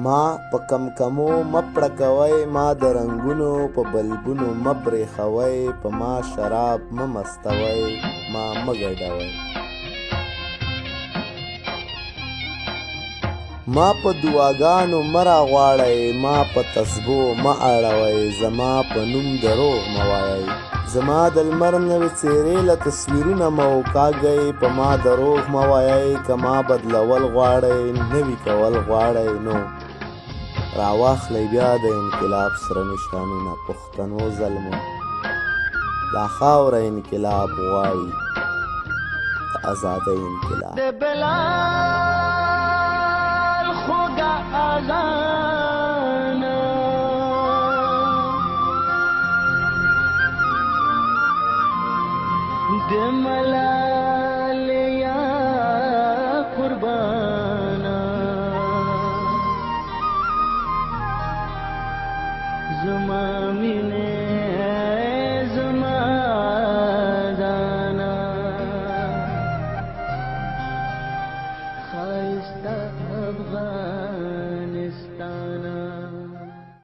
ما په کم کمو مپړه کوئ، ما د رنګونو په بلبونو مه برېښوئ، په ما شراب مه مستوئ، ما مه ګډوئ. ما په دعاګانو مه راغواړئ، ما په تسبو مه اړوئ، زما په نوم دروغ مه وایئ. زما د لمر نوې څېرې له تصویرونه مه وکاږئ، په ما دروغ مه وایئ. که ما بدلول غواړئ، نوي کول غواړئ، نو راواخلئ بیا د انقلاب سره نشانونه. پښتنو زلمو دا خاوره انقلاب غواړي، د ازادۍ انقلاب. د بلال خوږه اذانه د ملالیا قربانه زما مینه زما دانا خایسته افغانستانا.